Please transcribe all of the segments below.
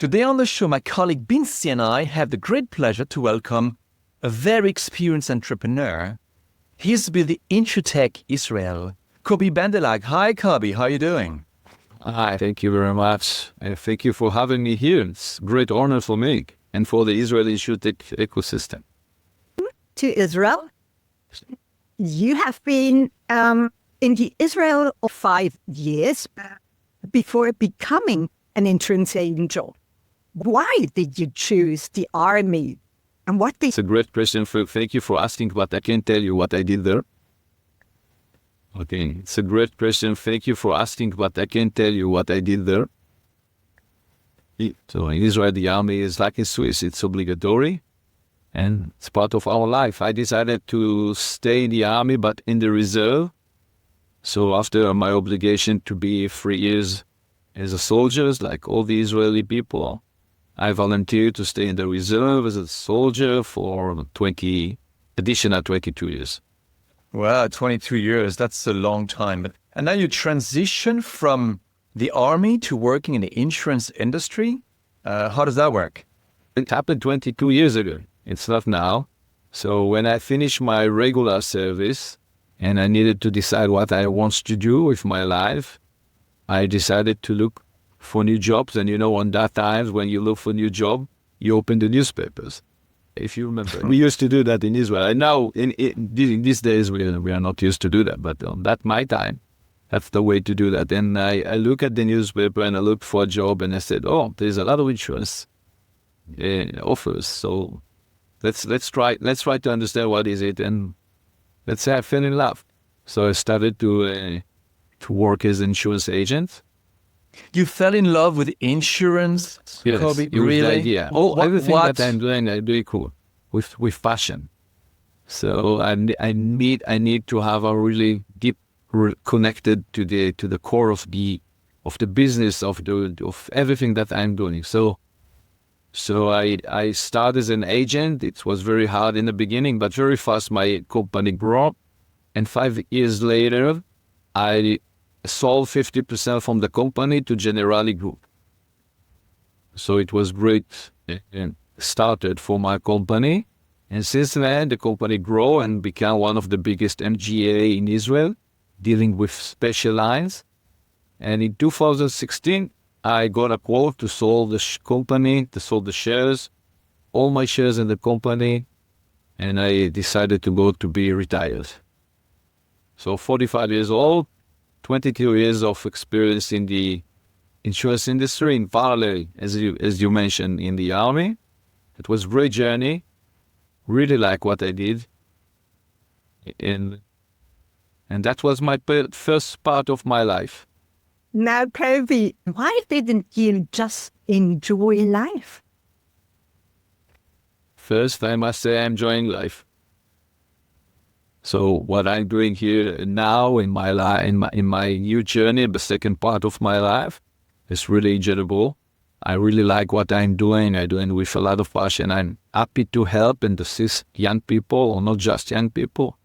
Today on the show, my colleague Binsi and I have the great pleasure to welcome a very experienced entrepreneur. He's with the InsurTech Israel, Kobi Bendelak. Hi, Kobi. How are you doing? Hi, thank you very much. And thank you for having me here. It's a great honor for me and for the Israeli InsurTech ecosystem. To Israel. You have been in the Israel for 5 years before becoming an insurance angel. Why did you choose the army? And what did... It's a great question. Thank you for asking, but I can't tell you what I did there. Okay, it's a great question. Thank you for asking, but I can't tell you what I did there. So in Israel, the army is like in Swiss. It's obligatory. And it's part of our life. I decided to stay in the army, but in the reserve. So after my obligation to be 3 years as a soldier, like all the Israeli people, I volunteered to stay in the reserve as a soldier for additional 22 years. Wow, 22 years. That's a long time. And now you transition from the army to working in the insurance industry. How does that work? It happened 22 years ago. It's not now. So when I finished my regular service and I needed to decide what I want to do with my life, I decided to look for new jobs. And on that time, when you look for new job, you open the newspapers. If you remember, we used to do that in Israel. And now, in these days, we are not used to do that. But on my time, that's the way to do that. And I look at the newspaper and I look for a job and I said, oh, there's a lot of insurance offers. So let's try to understand what is it, and let's say I fell in love. So I started to work as an insurance agent. You fell in love with insurance, yes, Kobi? It was really? the idea. Everything that I'm doing, I do it cool with passion. So I need to have a really deep connected to the core of the business of everything that I'm doing. So I started as an agent. It was very hard in the beginning, but very fast my company grew. And 5 years later, I sold 50% from the company to Generali Group. So it was great started for my company. And since then, the company grew and became one of the biggest MGA in Israel, dealing with special lines. And in 2016, I got a quote to sell the company, to sell the shares, all my shares in the company, and I decided to go to be retired. So 45 years old, 22 years of experience in the insurance industry, in parallel, as you mentioned, in the army. It was a great journey, really like what I did. And that was my first part of my life. Now, Kobi, why didn't you just enjoy life? First, I must say I'm enjoying life. So what I'm doing here now in my life, in my new journey, the second part of my life, is really enjoyable. I really like what I'm doing. I'm doing with a lot of passion. I'm happy to help and assist young people, or not just young people,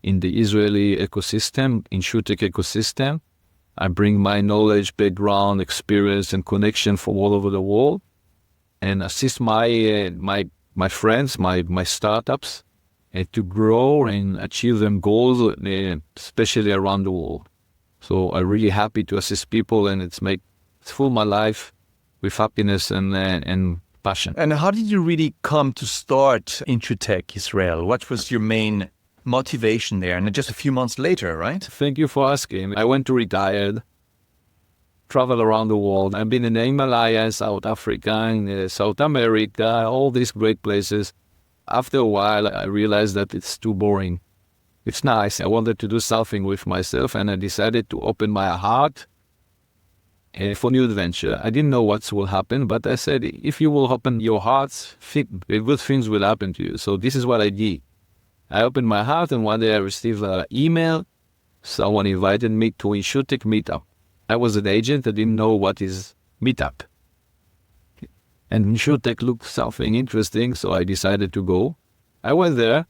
in the Israeli ecosystem, InsurTech ecosystem. I bring my knowledge, background, experience, and connection from all over the world, and assist my friends, my startups, to grow and achieve them goals, especially around the world. So I'm really happy to assist people, and it's full my life with happiness and passion. And how did you really come to start InsurTech Israel? What was your main motivation there? And just a few months later, right? Thank you for asking. I went to retire, travel around the world. I've been in the Himalayas, South Africa, in South America, all these great places. After a while, I realized that it's too boring. It's nice. I wanted to do something with myself, and I decided to open my heart for new adventure. I didn't know what will happen, but I said, if you will open your heart, good things will happen to you. So this is what I did. I opened my heart, and one day I received an email. Someone invited me to InsurTech Meetup. I was an agent. I didn't know what is Meetup. And InsurTech looked something interesting, so I decided to go. I went there,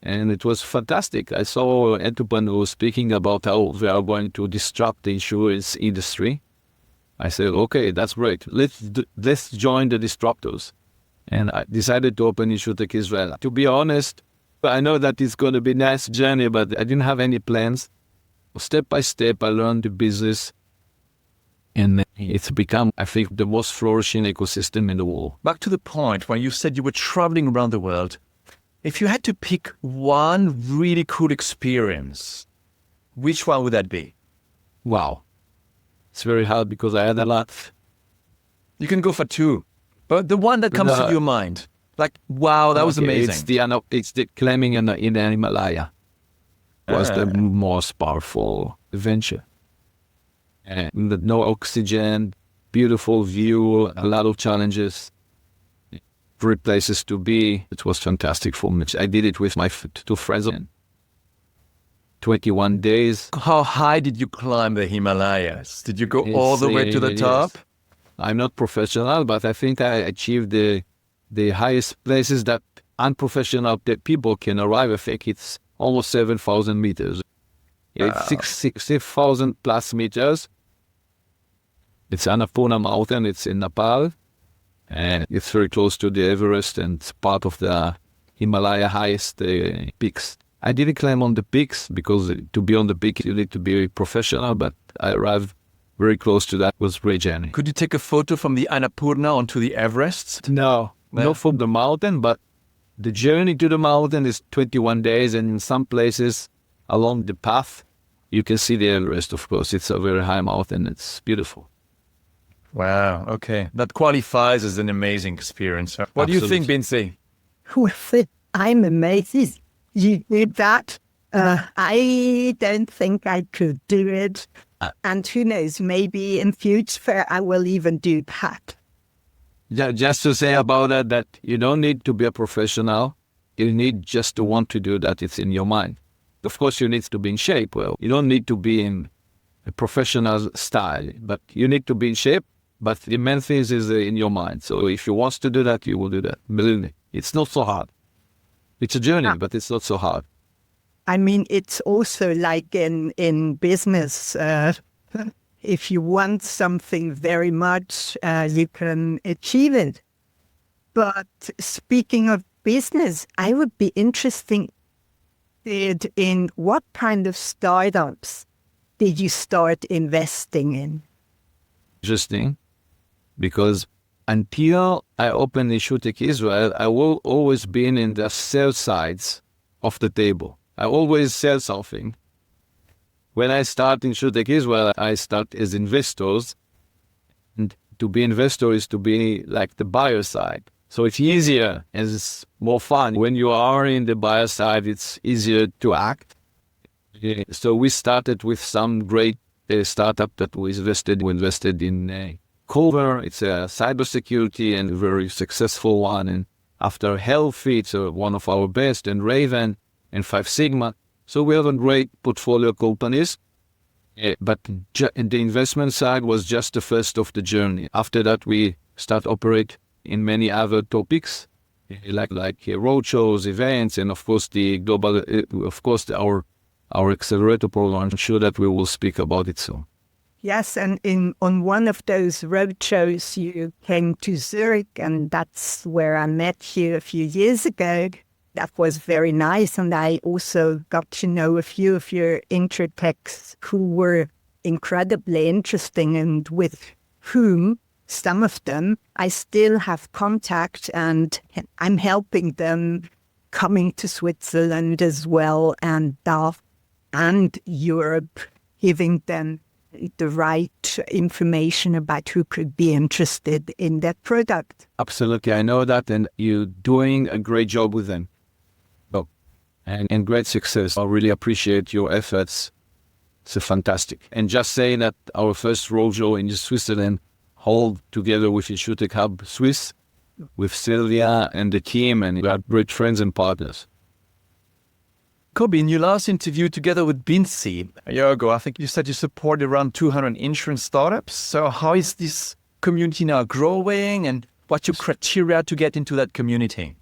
and it was fantastic. I saw entrepreneurs speaking about how they are going to disrupt the insurance industry. I said, okay, that's great. Let's join the disruptors. And I decided to open InsurTech Israel. To be honest, I know that it's going to be a nice journey, but I didn't have any plans. Step by step, I learned the business. And it's become, I think, the most flourishing ecosystem in the world. Back to the point when you said you were traveling around the world. If you had to pick one really cool experience, which one would that be? Wow. It's very hard because I had a lot. You can go for two, but the one that comes to your mind, like, wow, that was amazing. It's the climbing in the Himalaya. Was the most powerful adventure. And no oxygen, beautiful view, a lot of challenges, great places to be. It was fantastic for me. I did it with my two friends. 21 days. How high did you climb the Himalayas? Did you go all the way to the top? Yes. I'm not professional, but I think I achieved the highest places that unprofessional people can arrive. I think it's almost 7,000 meters. It's 6,000 plus meters. It's Annapurna Mountain. It's in Nepal. And it's very close to the Everest and it's part of the Himalaya highest peaks. I didn't climb on the peaks because to be on the peak, you need to be professional, but I arrived very close to that. It was a great journey. Could you take a photo from the Annapurna onto the Everest? No, not from the mountain, but the journey to the mountain is 21 days, and in some places along the path, you can see the Everest, of course. It's a very high mountain. It's beautiful. Wow, okay. That qualifies as an amazing experience. What do you think, Binsi? I'm amazed. You did that. I don't think I could do it. And who knows, maybe in future I will even do that. Yeah, just to say about that you don't need to be a professional. You need just to want to do that. It's in your mind. Of course, you need to be in shape. Well, you don't need to be in a professional style, but you need to be in shape. But the main thing is in your mind. So if you want to do that, you will do that. Believe me, it's not so hard. It's a journey, but it's not so hard. I mean, it's also like in business. If you want something very much, you can achieve it. But speaking of business, I would be interested in what kind of startups did you start investing in? Interesting, because until I opened InsurTech Israel, I will always been in the sales sides of the table. I always sell something. When I start InsurTech Israel, I start as investors. And to be investor is to be like the buyer side. So it's easier and it's more fun. When you are in the buyer side, it's easier to act. So we started with some great startup that we invested in Culver. It's a cybersecurity and a very successful one. And after Healthy, it's one of our best, and Raven and Five Sigma. So we have a great portfolio of companies. But the investment side was just the first of the journey. After that, we start operate in many other topics, like roadshows, events, and of course the global, our Accelerator Program. I'm sure that we will speak about it soon. Yes, and on one of those roadshows, you came to Zurich, and that's where I met you a few years ago. That was very nice, and I also got to know a few of your InsurTechs who were incredibly interesting, and with whom, some of them, I still have contact, and I'm helping them coming to Switzerland as well, and DAF and Europe, giving them the right information about who could be interested in that product. Absolutely, I know that, and you're doing a great job with them. And great success. I really appreciate your efforts. It's fantastic. And just saying that our first roadshow in Switzerland, held together with InsurTech Hub Swiss, with Sylvia and the team, and we are great friends and partners. Kobi, in your last interview together with Binsi a year ago, I think you said you support around 200 insurance startups. So how is this community now growing, and what's your criteria to get into that community?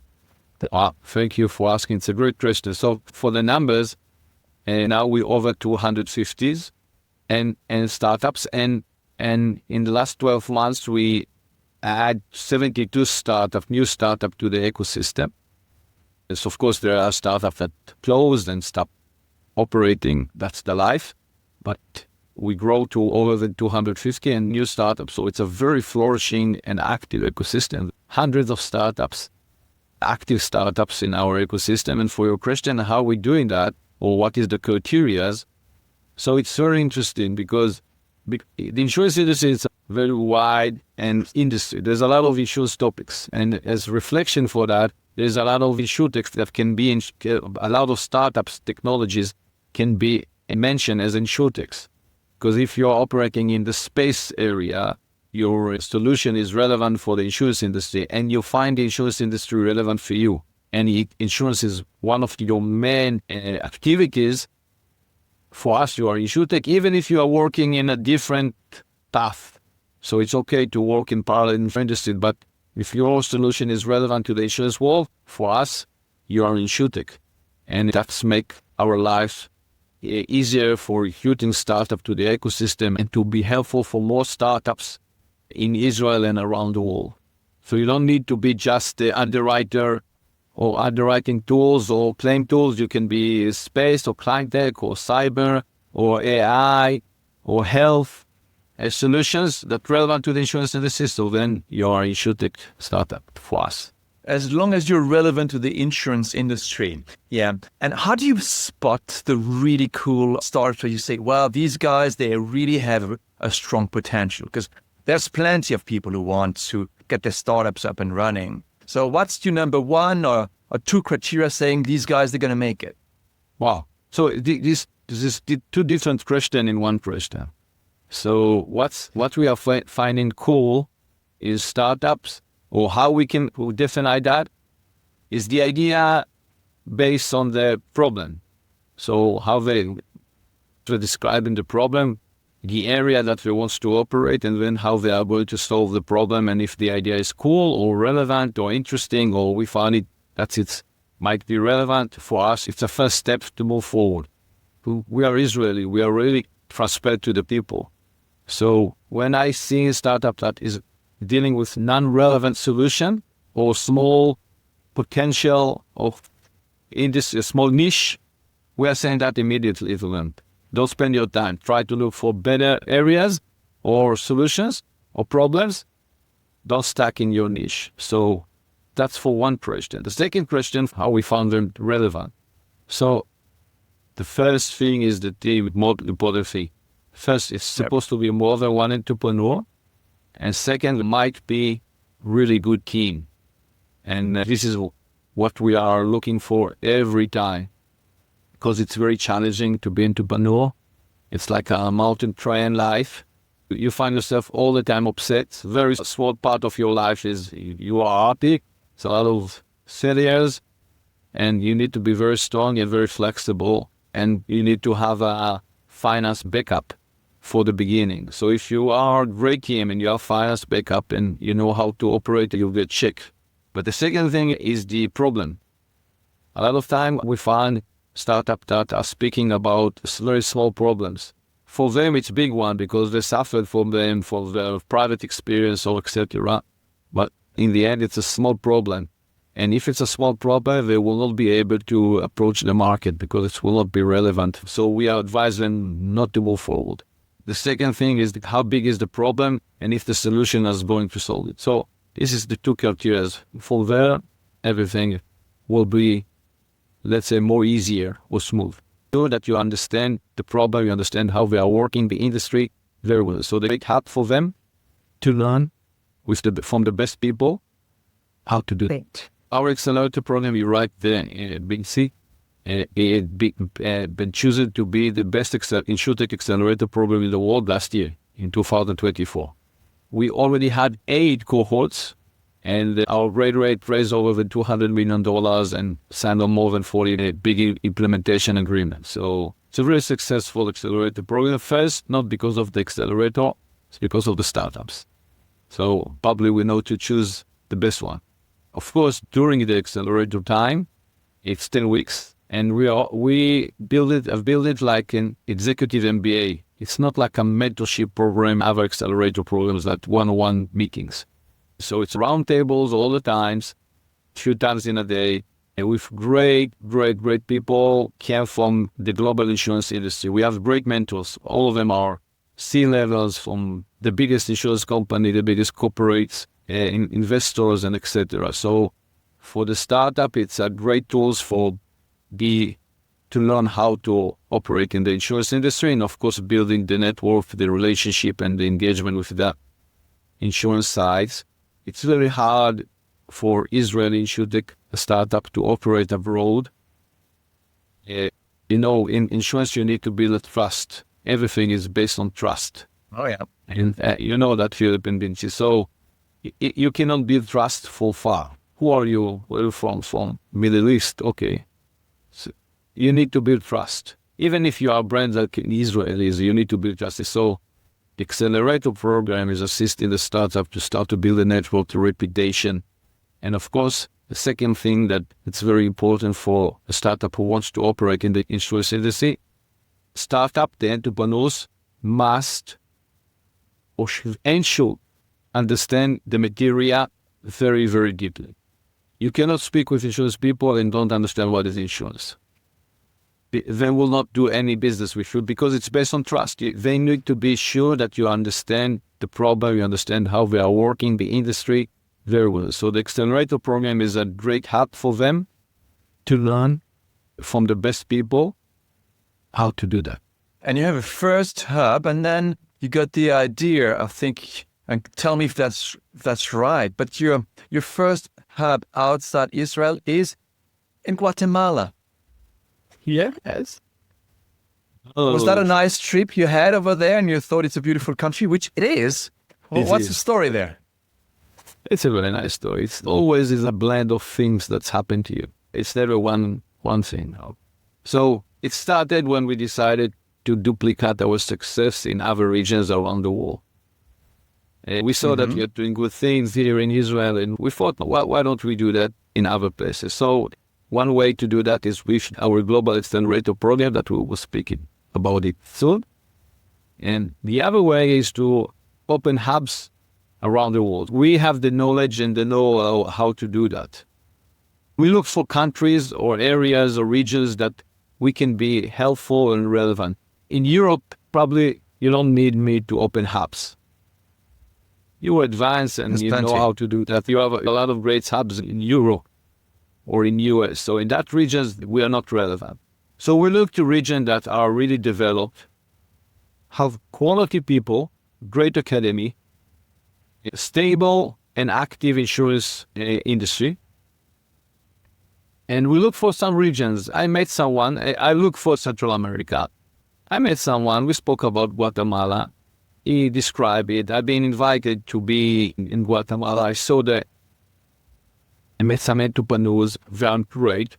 Thank you for asking. It's a great question. So for the numbers, now we're over 250s and startups, and And in the last 12 months, we add 72 new startups to the ecosystem. Yes, of course, there are startups that closed and stopped operating. That's the life. But we grow to over than 250 and new startups. So it's a very flourishing and active ecosystem. Hundreds of startups, active startups in our ecosystem. And for your question, how are we doing that, or what is the criteria? So it's very interesting because the insurance industry is very wide and industry. There's a lot of insurance topics. And as reflection for that, there's a lot of InsurTech that can be, a lot of startups, technologies can be mentioned as InsurTechs. Because if you're operating in the space area, your solution is relevant for the insurance industry, and you find the insurance industry relevant for you. And insurance is one of your main activities. For us, you are InsurTech, even if you are working in a different path. So it's okay to work in parallel in the industry, but if your solution is relevant to the insurance world, for us, you are InsurTech. And that's make our life easier for recruiting startups to the ecosystem and to be helpful for more startups in Israel and around the world. So you don't need to be just the underwriter or underwriting tools or claim tools. You can be space or client tech or cyber or AI or health solutions that are relevant to the insurance industry. So then you are a InsurTech startup for us. As long as you're relevant to the insurance industry. Yeah. And how do you spot the really cool startups where you say, well, these guys, they really have a strong potential? Because there's plenty of people who want to get their startups up and running. So what's your number one or two criteria saying these guys, they're going to make it? Wow. So this is two different questions in one question. So what we are finding cool is startups, or how we can define that is the idea based on the problem. So how they're describing the problem, the area that they want to operate, and then how they are going to solve the problem. And if the idea is cool or relevant or interesting, or we find it that it might be relevant for us, it's a first step to move forward. We are Israeli. We are really transparent to the people. So when I see a startup that is dealing with non-relevant solution or small potential of industry, a small niche, we are saying that immediately to them. Don't spend your time. Try to look for better areas or solutions or problems. Don't stuck in your niche. So that's for one question. The second question, how we found them relevant. So the first thing is the most important thing. First, it's supposed to be more than one entrepreneur. And second, might be really good team. And this is what we are looking for every time, because it's very challenging to be entrepreneur. It's like a mountain train life. You find yourself all the time upset. Very small part of your life is you are happy. It's a lot of failures, and you need to be very strong and very flexible, and you need to have a finance backup for the beginning. So if you are a great team and you have finance backup and you know how to operate, you'll get check. But the second thing is the problem. A lot of time we find startups that are speaking about very small problems. For them, it's a big one because they suffered from them for their private experience or etc. But in the end, it's a small problem. And if it's a small problem, they will not be able to approach the market because it will not be relevant. So we advise them not to move forward. The second thing is how big is the problem and if the solution is going to solve it. So this is the two criteria. For there, everything will be, let's say, more easier or smooth. So that you understand the problem, you understand how they are working the industry very well. So they make help for them to learn from the best people how to do it. Our Accelerator Program, you right there in BC, it been chosen to be the best InsurTech Accelerator Program in the world last year, in 2024. We already had 8 cohorts, and our rate raised over $200 million and signed on more than 40 big implementation agreements. So it's a very successful accelerator program. First, not because of the accelerator, it's because of the startups. So probably we know to choose the best one. Of course, during the accelerator time, it's 10 weeks. And we build it like an executive MBA It's not like a mentorship program, other accelerator programs that one-on-one meetings. So it's roundtables all the times, few times in a day, and with great people came from the global insurance industry. We have great mentors. All of them are C-levels from the biggest insurance company, the biggest corporates, investors, and etc. So for the startup, it's a great tools to learn how to operate in the insurance industry, and of course, building the network, the relationship, and the engagement with the insurance sides. It's very hard for Israeli InsurTech startup to operate abroad. In insurance, you need to build a trust. Everything is based on trust. Oh, yeah. And you know that, Philippine Vinci. So you cannot build trust for far. Who are you? Where are you from? From Middle East. Okay. So you need to build trust. Even if you are a brand like Israel is, you need to build trust. So the Accelerator Program is assisting the startup to start to build a network, to reputation. And of course, the second thing that it's very important for a startup who wants to operate in the insurance industry, the entrepreneurs must or should understand the material very deeply. You cannot speak with insurance people and don't understand what is insurance. They will not do any business with you because it's based on trust. They need to be sure that you understand the problem, you understand how they are working, the industry very well. So the Accelerator Program is a great hub for them to learn from the best people how to do that. And you have a first hub, and then you got the idea, I think, and tell me if that's right, but your first hub outside Israel is in Guatemala. Yes. Was that a nice trip you had over there and you thought it's a beautiful country, which it is? Well, what's the story there? It's a very nice story. It's always is a blend of things that's happened to you. It's never one thing. So it started when we decided to duplicate our success in other regions around the world. We saw that we are doing good things here in Israel, and we thought, why don't we do that in other places? So one way to do that is with our Global Accelerator Program that we will speak about it soon. And the other way is to open hubs around the world. We have the knowledge and the know-how how to do that. We look for countries or areas or regions that we can be helpful and relevant. In Europe, probably you don't need me to open hubs. You advance and you know how to do that. You have a lot of great hubs in Europe or in US. So in that regions, we are not relevant. So we look to regions that are really developed, have quality people, great academy, stable and active insurance industry. And we look for some regions. I met someone, I look for Central America. I met someone, we spoke about Guatemala. He described it. I've been invited to be in Guatemala. I saw that. I met some entrepreneurs, very great.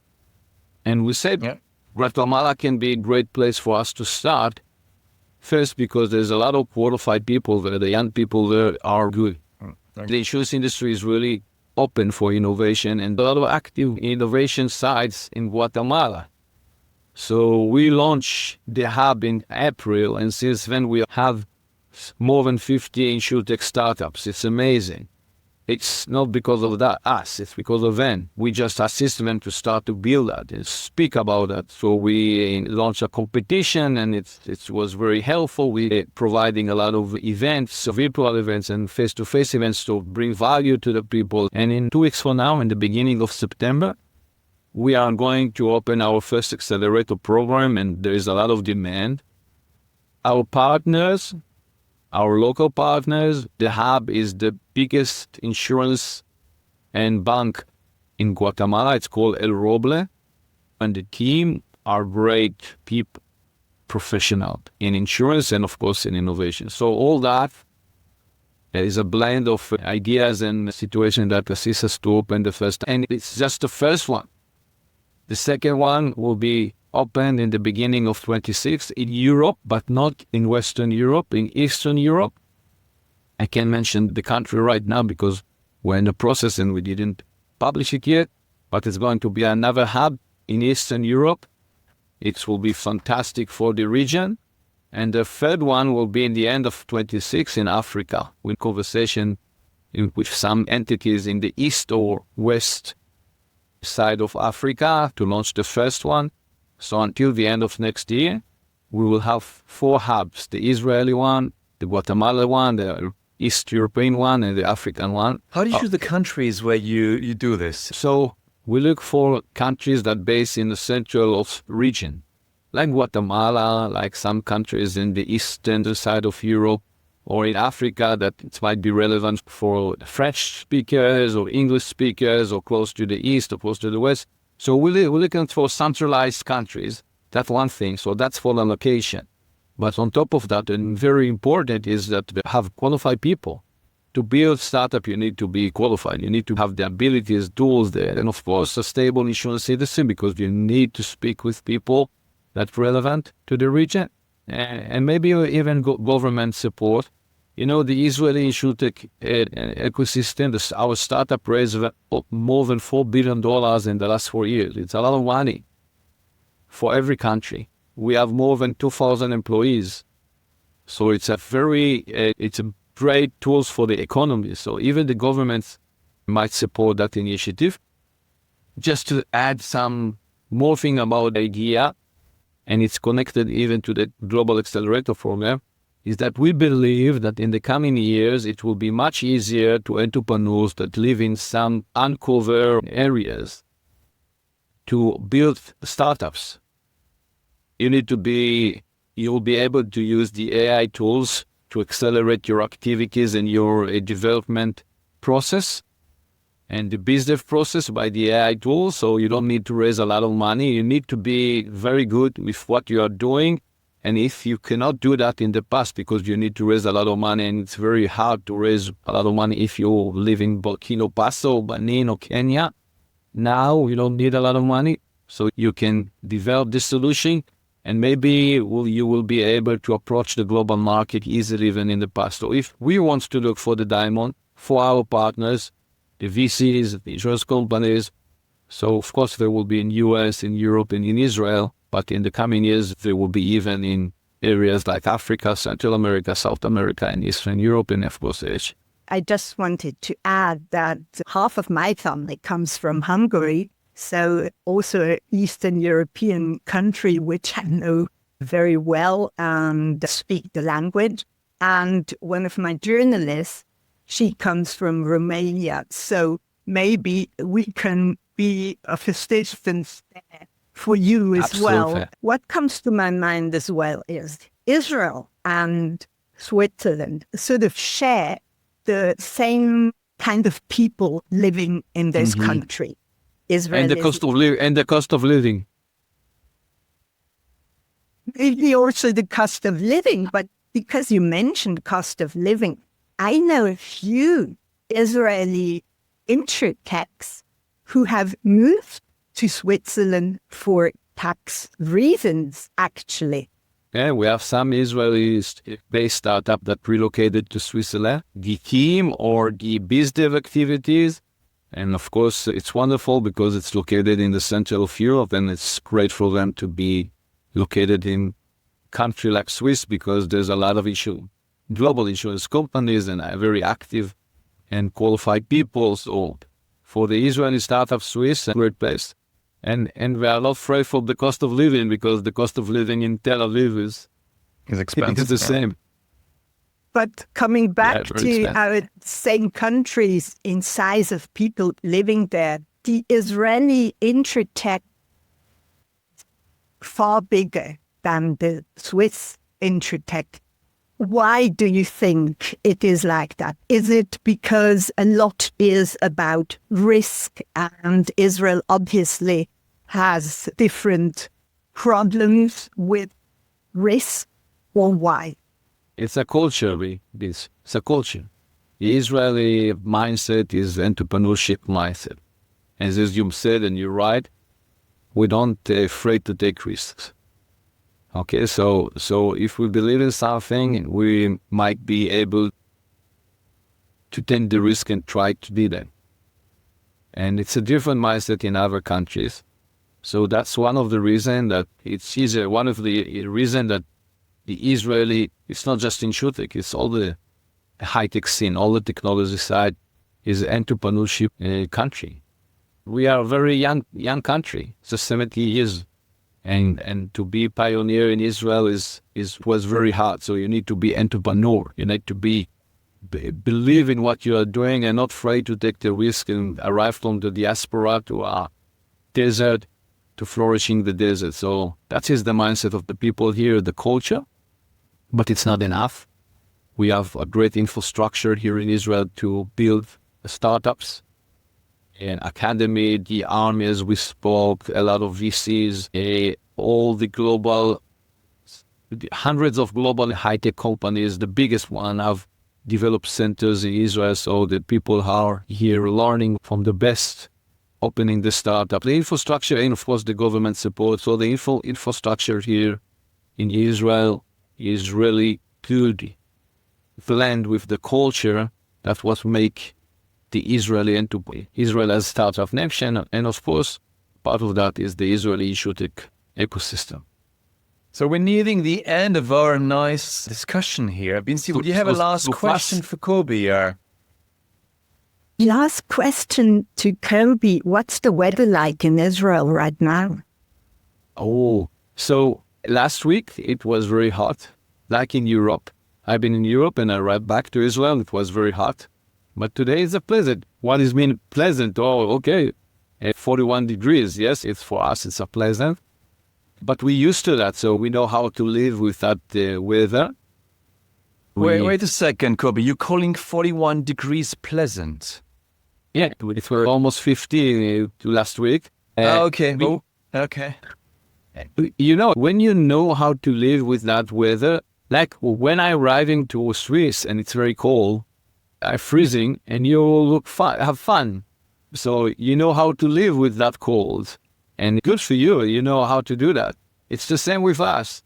And we said, Guatemala can be a great place for us to start. First, because there's a lot of qualified people there. The young people there are good. The insurance industry is really open for innovation and a lot of active innovation sites in Guatemala. So we launched the hub in April, and since then we have more than 50 InsurTech startups. It's amazing. It's not because of us, it's because of them. We just assist them to start to build that and speak about that. So we launched a competition, and it was very helpful. We providing a lot of events, virtual events and face-to-face events to bring value to the people. And in 2 weeks from now, in the beginning of September, we are going to open our first accelerator program, and there is a lot of demand. Our partners, our local partners, the hub is the biggest insurance and bank in Guatemala. It's called El Roble. And the team are great people, professional in insurance and, of course, in innovation. So all that is a blend of ideas and situations that assist us to open the first. And it's just the first one. The second one will be opened in the beginning of 26 in Europe, but not in Western Europe, in Eastern Europe. I can't mention the country right now because we're in the process and we didn't publish it yet, but it's going to be another hub in Eastern Europe. It will be fantastic for the region. And the third one will be in the end of 26 in Africa, with conversation with some entities in the east or west side of Africa to launch the first one. So until the end of next year, we will have 4 hubs, the Israeli one, the Guatemala one, the East European one, and the African one. How do you choose the countries where you do this? So we look for countries that base in the central of region, like Guatemala, like some countries in the eastern side of Europe, or in Africa that it might be relevant for French speakers or English speakers, or close to the east or close to the west. So we're looking for centralized countries. That's one thing. So that's for the location. But on top of that, and very important, is that we have qualified people. To build startup, you need to be qualified. You need to have the abilities, tools there, and of course, a stable insurance citizen, because you need to speak with people that's relevant to the region, and maybe even government support. You know, the Israeli InsurTech ecosystem, our startup raised more than $4 billion in the last 4 years. It's a lot of money for every country. We have more than 2,000 employees. So it's a great tools for the economy. So even the governments might support that initiative. Just to add some more thing about the idea, and it's connected even to the Global Accelerator Program, is that we believe that in the coming years, it will be much easier to entrepreneurs that live in some uncovered areas to build startups. You'll be able to use the AI tools to accelerate your activities and your development process and the business process by the AI tools. So you don't need to raise a lot of money. You need to be very good with what you are doing. And if you cannot do that in the past because you need to raise a lot of money, and it's very hard to raise a lot of money if you live in Burkina Faso, Benin, or Kenya, now you don't need a lot of money. So you can develop this solution, and maybe you will be able to approach the global market easily than in the past. So if we want to look for the diamond for our partners, the VCs, the insurance companies, so of course there will be in US, in Europe, and in Israel, but in the coming years there will be even in areas like Africa, Central America, South America, and Eastern Europe, and of course Asia. I just wanted to add that half of my family comes from Hungary, so also an Eastern European country, which I know very well and speak the language. And one of my journalists, she comes from Romania. So maybe we can be of assistance there for you as Absolutely. well. What comes to my mind as well is Israel and Switzerland sort of share the same kind of people living in this country. Israel And the cost of living. Maybe also the cost of living, but because you mentioned cost of living, I know a few Israeli InsurTechs who have moved to Switzerland for tax reasons, actually. Yeah, we have some Israeli-based startup that relocated to Switzerland, the team or the biz dev activities. And of course, it's wonderful because it's located in the center of Europe, and it's great for them to be located in a country like Swiss because there's a lot of global insurance companies and very active and qualified people. So for the Israeli startup, Swiss, a great place. And we are not afraid for the cost of living because the cost of living in Tel Aviv is expensive. It's the same. But coming back to expensive. our same countries in size of people living there, the Israeli InsurTech far bigger than the Swiss InsurTech. Why do you think it is like that? Is it because a lot is about risk, and Israel obviously has different problems with risk, or why? It's a culture, it's a culture. The Israeli mindset is entrepreneurship mindset. And as you said, and you're right, we don't afraid to take risks. Okay, so if we believe in something, we might be able to take the risk and try to do that. And it's a different mindset in other countries. So that's one of the reasons that it's easier. One of the reasons that the Israeli, it's not just InsurTech, it's all the high-tech scene, all the technology side is entrepreneurship country. We are a very young country, just 70 years. And to be pioneer in Israel was very hard. So you need to be entrepreneur. You need to believe in what you are doing and not afraid to take the risk and arrive from the diaspora to a desert to flourishing the desert. So that is the mindset of the people here, the culture. But it's not enough. We have a great infrastructure here in Israel to build startups. An academy, the army, as we spoke, a lot of VCs, all the hundreds of global high-tech companies, the biggest one have developed centers in Israel so that people are here learning from the best, opening the startup. The infrastructure and, of course, the government support. So the infrastructure here in Israel is really good. Blend with the culture. That's what make the Israeli enterprise, Israel as startup nation, and of course, part of that is the Israeli InsurTech ecosystem. So we're nearing the end of our nice discussion here. Binsi, would you have a last question for Kobi? Last question to Kobi. What's the weather like in Israel right now? Oh, so last week it was very hot, like in Europe. I've been in Europe and I arrived back to Israel. It was very hot. But today is a pleasant. What is mean pleasant? Oh, okay. 41 degrees. Yes, it's for us, it's a pleasant. But we used to that, so we know how to live with that weather. Wait a second, Kobi. You're calling 41 degrees pleasant? Yeah, it was almost 50 last week. Okay. Okay. You know, when you know how to live with that weather, like when I arriving to Swiss and it's very cold, I'm freezing, and you look fun, have fun. So you know how to live with that cold. And good for you, you know how to do that. It's the same with us.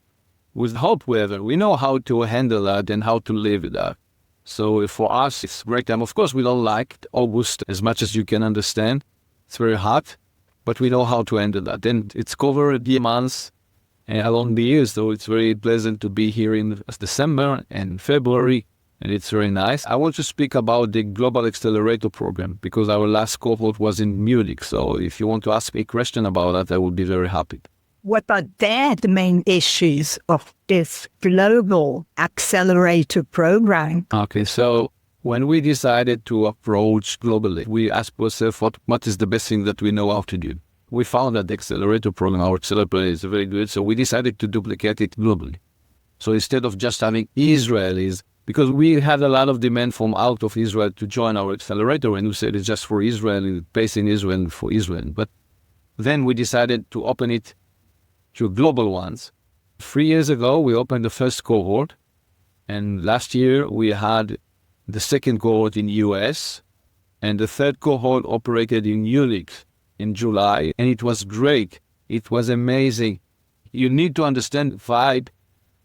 With hot weather, we know how to handle that and how to live with that. So for us, it's great time. Of course, we don't like August as much as you can understand. It's very hot, but we know how to handle that. And it's covered the months along the year, so it's very pleasant to be here in December and February. And it's very nice. I want to speak about the Global Accelerator Program because our last cohort was in Munich. So if you want to ask me a question about that, I would be very happy. What are the main issues of this Global Accelerator Program? Okay, so when we decided to approach globally, we asked ourselves what is the best thing that we know how to do. We found that the Accelerator Program, our Accelerator, is very good. So we decided to duplicate it globally. So instead of just having Israelis, because we had a lot of demand from out of Israel to join our accelerator, and we said it's just for Israel, based in Israel for Israel. But then we decided to open it to global ones. 3 years ago, we opened the first cohort, and last year we had the second cohort in US, and the third cohort operated in Munich in July, and it was great. It was amazing. You need to understand vibe.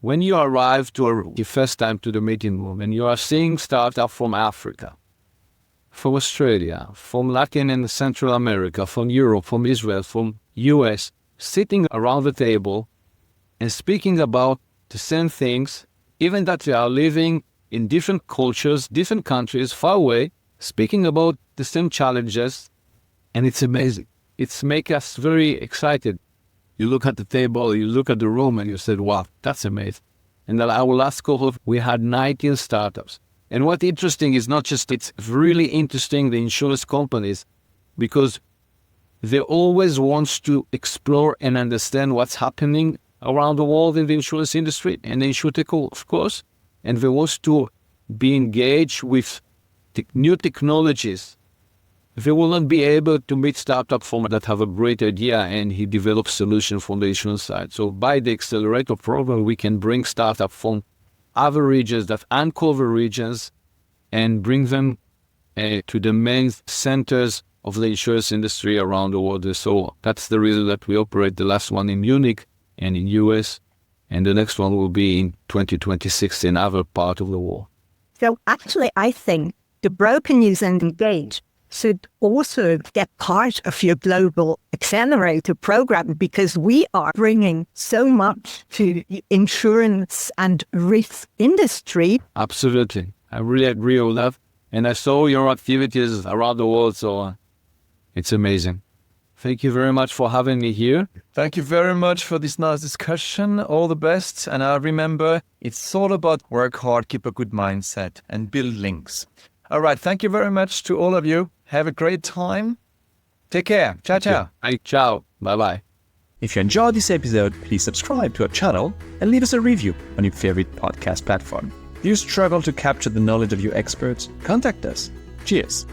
When you arrive to the first time to the meeting room and you are seeing startups from Africa, from Australia, from Latin and Central America, from Europe, from Israel, from US, sitting around the table and speaking about the same things, even that they are living in different cultures, different countries, far away, speaking about the same challenges, and it's amazing. It's make us very excited. You look at the table, you look at the room, and you said, wow, that's amazing. And then our last cohort, we had 19 startups. And what's interesting is not just, it's really interesting, the insurance companies, because they always want to explore and understand what's happening around the world in the insurance industry and the InsurTech, of course. And they want to be engaged with new technologies. They will not be able to meet startups that have a great idea and he develops solutions from the insurance side. So by the Accelerator Program, we can bring startups from other regions, that uncover regions, and bring them to the main centers of the insurance industry around the world. So that's the reason that we operate the last one in Munich and in US, and the next one will be in 2026 in other part of the world. So actually, I think the broker news and engage should also get part of your global Accelerator Program, because we are bringing so much to the insurance and risk industry. Absolutely. I really agree with that. And I saw your activities around the world, so it's amazing. Thank you very much for having me here. Thank you very much for this nice discussion. All the best. And I remember, it's all about work hard, keep a good mindset, and build links. All right. Thank you very much to all of you. Have a great time. Take care. Ciao, ciao. Ciao. Bye-bye. If you enjoyed this episode, please subscribe to our channel and leave us a review on your favorite podcast platform. If you struggle to capture the knowledge of your experts, contact us. Cheers.